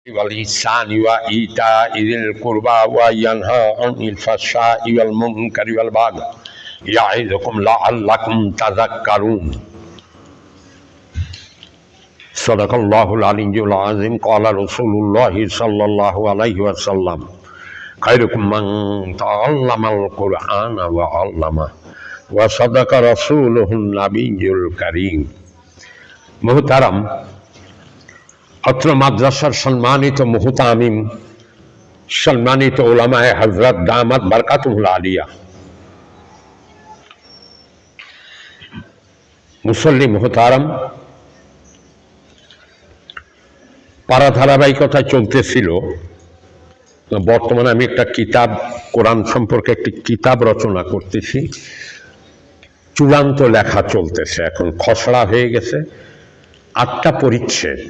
والإحسان وإيتاء ذي القربى وينهى عن الفحشاء والمنكر والبغي يعظكم لعلكم تذكرون صدق الله العلي العظيم قال رسول الله صلى الله عليه وسلم خيركم من تعلم القرآن وعلمه وصدق رسوله النبي الكريم محترم अत्र माद्रासार सम्मानित मुहतामिम सम्मानित उलमाए हजरत दामत बरकातुहुल आलिया मुसल्ली मुहतारम पारा धाराबाहिकता चलतेছিল বর্তমানে আমি একটা কিতাব কোরআন সম্পর্কে একটি কিতাব রচনা করতেছি চূড়ান্ত লেখা চলতেছে এখন খসড়া হয়ে গেছে 8টা পরিচ্ছেদ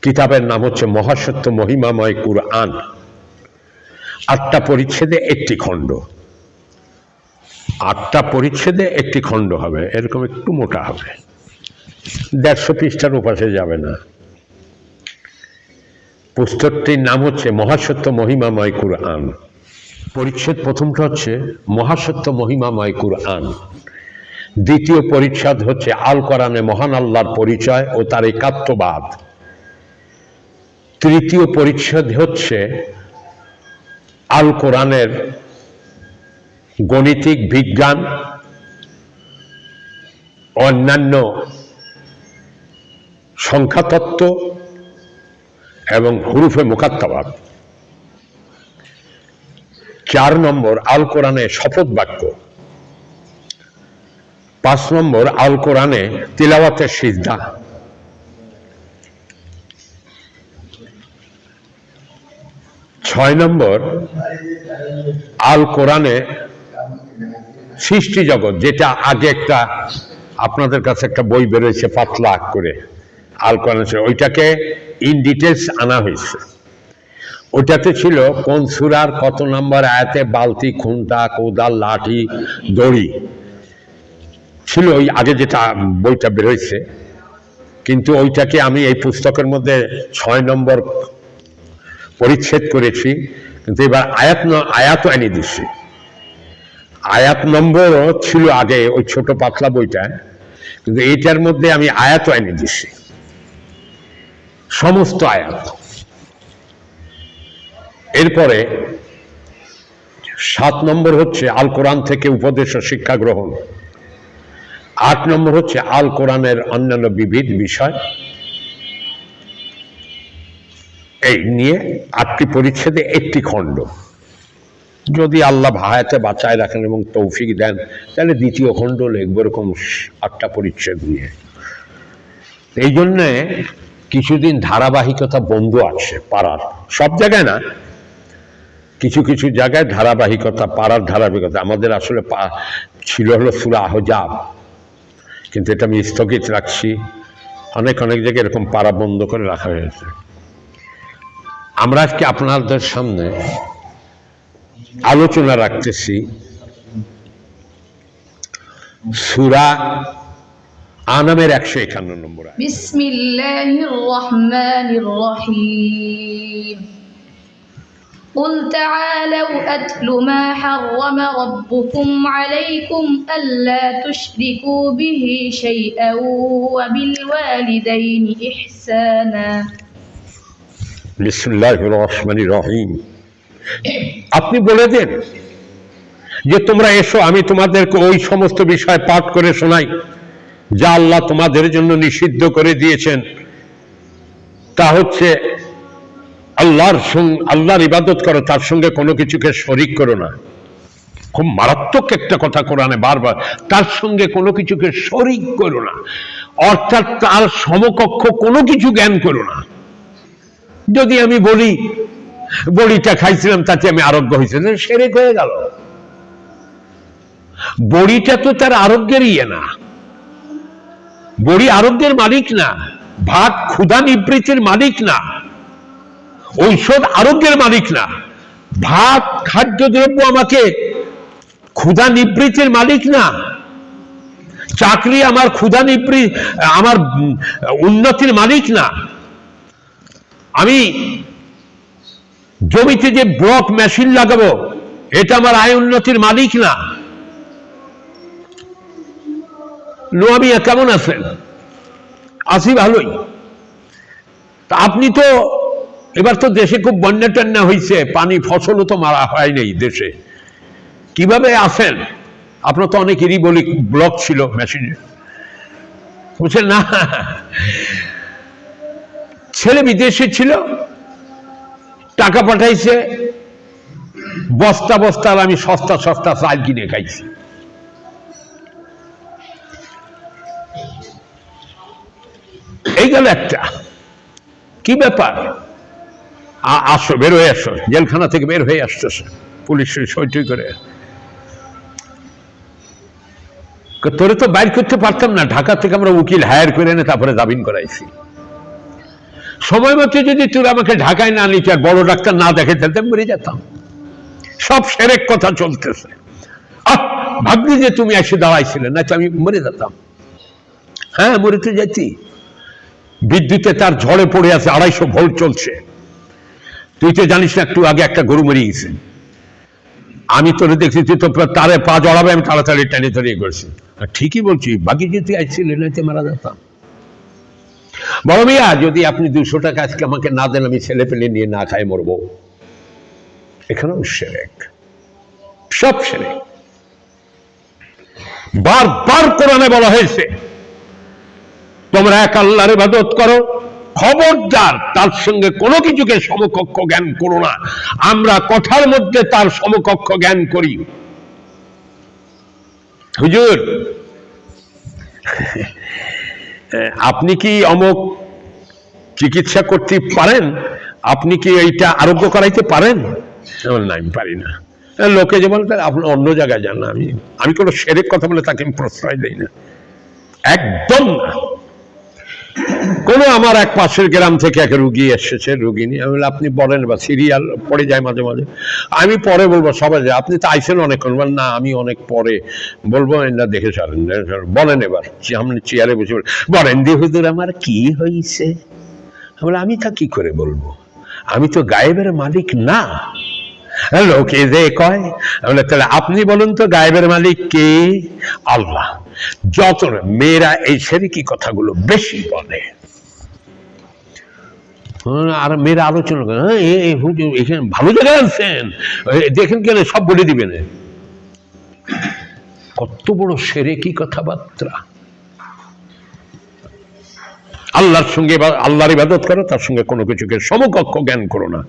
কিতাবের নাম হচ্ছে মহাসত্য মহিমাময় কুরআন 8টা পরিচ্ছেদে একটি খণ্ড 8টা পরিচ্ছেদে একটি খণ্ড হবে এরকম একটু মোটা হবে 150 পৃষ্ঠার উপরে যাবে না পুস্তকটির নাম হচ্ছে মহাসত্য মহিমাময় কুরআন পরিচ্ছেদ প্রথমটা হচ্ছে মহাসত্য মহিমাময় কুরআন দ্বিতীয় পরিচ্ছেদ হচ্ছে আল কোরআনে মহান আল্লাহর পরিচয় ও তার একাত্মবাদ তৃতীয় পরিচ্ছেদ হচ্ছে আল কোরআনের গণিতিক বিজ্ঞান অন্যান্য সংখ্যাতত্ত্ব এবং হুরুফে মুকাত্তাবাত 4 নম্বর আল কোরআনে শপথ বাক্য 5 নম্বর আল কোরআনে তিলাওয়াতের সিজদা 6 নম্বর আল কোরআনে সৃষ্টি জগৎ যেটা আগে একটা আপনাদের কাছে একটা বই বেরোয়েছে পাতলা করে আল কোরআন ওইটাকে ইন ডিটেলস আনা হয়েছে ওইটাতে ছিল কোন সূরার কত নম্বর আয়াতে বালতি খুন্তা কোদাল লাঠি দড়ি ছিল ওই আগে যেটা বইটা বেরোয়েছে কিন্তু ওইটাকে আমি এই পুস্তকের মধ্যে 6 নম্বর পরিচ্ছেদ করেছি কিন্তু এবার আয়াত এনে দিচ্ছি আয়াত নম্বরও ছিল আগে ওই ছোট পাতলা বইটা কিন্তু এইটার মধ্যে আমি আয়াত এনে দিচ্ছি সমস্ত আয়াত এরপরে 7 নম্বর হচ্ছে আল কোরআন থেকে উপদেশ ও শিক্ষা গ্রহণ 8 নম্বর হচ্ছে আল কোরআনের অন্যান্য বিবিধ বিষয় এই নিয়ে 8টি পরিচ্ছেদে একটি খণ্ড যদি আল্লাহ হায়াতে বাঁচায় রাখেন এবং তৌফিক দেন তাহলে দ্বিতীয় খণ্ড লিখব এরকম 8টা পরিচ্ছেদ নিয়ে এই জন্যে কিছুদিন ধারাবাহিকতা বন্ধ আছে পাড়ার সব জায়গায় না কিছু কিছু জায়গায় ধারাবাহিকতা পাড়ার ধারাবাহিকতা আমাদের আসলে ছিল হলো সূরা আহজাব কিন্তু এটা আমি স্থগিত রাখছি অনেক জায়গায় এরকম পাড়া বন্ধ করে রাখা হয়েছে আমরা আজকে আপনাদের সামনে আলোচনা রাখতেছি সূরা আনামের 151 নম্বর আয়াত বিসমিল্লাহির রহমানির রহিম قل تعالوا أتل ما حرم ربكم عليكم ألا تشركوا به شيئا وبالوالدين إحسانا বিসমিল্লাহির রহমানির রহিম আপনি বলে দেন যে তোমরা এসো আমি তোমাদেরকে ওই সমস্ত বিষয় পাঠ করে শোনাই যা আল্লাহ তোমাদের জন্য নিষিদ্ধ করে দিয়েছেন তা হচ্ছে আল্লাহর ইবাদত করো তার সঙ্গে কোনো কিছুকে শরীক করো না খুব মারাত্মক একটা কথা কোরআনে বারবার তার সঙ্গে কোনো কিছুকে শরীক করো না অর্থাৎ তার সমকক্ষ কোনো কিছু জ্ঞান করো না যদি আমি বলি বড়িটা খাইছিলাম তাতে আমি আরোগ্য হয়েছিলাম শিরক হয়ে গেল বড়িটা তো তার আরোগ্যের না বড়ি আরোগ্যের মালিক না ভাত ক্ষুধা নিবৃত্তির মালিক না ঔষধ আরোগ্যের মালিক না ভাত খাদ্যদ্রব্য আমাকে ক্ষুধা নিবৃত্তির মালিক না চাকরি আমার ক্ষুধা নিবৃত্তি আমার উন্নতির মালিক না আমি জমিতে যে ব্লক মেশিন লাগাবো এটা আমার আয় উন্নতির মালিক না। নোয়া মিয়া কেমন আছেন? আছি ভালোই। তা আপনি তো এবার তো দেশে খুব বন্যা টন্যা হয়েছে, পানি ফসলও তো মারা হয় নেই দেশে, কিভাবে আছেন? আপনার তো অনেক বলি ব্লক ছিল মেশিনের। বুঝছেন না, ছেলে বিদেশে ছিল, টাকা পাঠাইছে, বস্তা বস্তা আমি সস্তা সস্তা চাল কিনে খাইছি। এই গেল একটা। কি ব্যাপার? আসো, বের হয়ে আসো, জেলখানা থেকে বের হয়ে আসতেছে পুলিশ সইটই করে। তোরে তো বাইর করতে পারতাম না, ঢাকা থেকে আমরা উকিল হায়ার করে এনে তারপরে জামিন করাইছি। সময় মতো যদি তোর আমাকে ঢাকায় না নিতে আর বড় ডাক্তার না দেখে ফেলতে মরে যেতাম। সব সেরেক কথা চলতেছে। ভাবলি যে তুমি এসে দাঁড়াইছিলে, না তো আমি মরে যেতাম। হ্যাঁ, মরে তো যেতি। বিদ্যুতে তার ঝড়ে পড়ে আছে, 250 ভোল্ট চলছে। তুই তো জানিস না, একটু আগে একটা গরু মরে গেছে। আমি তোরে দেখছি, তুই তো তারে পা জড়াবে, আমি তাড়াতাড়ি টেনে ধরিয়ে করছি। ঠিকই বলছি, বাকি যদি আসছিলে নাইতে মারা যেতাম। বড় মিয়া, যদি আপনি 200 টাকা আজকে আমাকে না দেন, আমি ছেলে পেলে নিয়ে না খাই মরবো। এখানেও শিরক, সব শিরক। বারবার কোরআনে বলা হয়েছে তোমরা এক আল্লাহর ইবাদত করো, খবরদার তার সঙ্গে কোনো কিছুকে সমকক্ষ জ্ঞান করো না। আমরা কথার মধ্যে তার সমকক্ষ জ্ঞান করি। হুজুর, আপনি কি অমুক চিকিৎসা করতে পারেন? আপনি কি এইটা আরোগ্য করাইতে পারেন? না, আমি পারি না। লোকে যে বলতে আপনি অন্য জায়গায় যান না। আমি কোনো শিরক কথা বলে তাকে আমি প্রশ্রয় দেই না, একদম না। কোনো আমার এক পাশের গ্রাম থেকে এক রুগী এসেছে, রুগিনী। আমি বলি আপনি বলেন, বা সিরিয়াল পড়ে যায় মাঝে মাঝে। আমি পরে বলবো সবাই, আপনি তো আইসেন অনেকক্ষণ। বলেন না, আমি অনেক পরে বলবো। না, দেখে সারেন, বলেন এবার। আপনি চেয়ারে বসে বলেন, দি হুজুর আমার কি হয়েছে? বলে আমি তা কি করে বলবো, আমি তো গায়েবের মালিক না। লোকে যে কয়, বলে তাহলে আপনি বলুন তো গায়েবের মালিক কে? আল্লাহ। যত মেয়েরা এই শিরকি কথাগুলো বেশি বলে, আর মেয়েরা আলোচনা করে, এখানে ভালো জায়গায় আনছেন, দেখেন কেন সব বলে দিবেন। কত বড় শিরকি কথাবার্তা। আল্লাহর সঙ্গে আল্লাহর ইবাদত করো, তার সঙ্গে কোনো কিছুকে সমকক্ষ জ্ঞান করো না।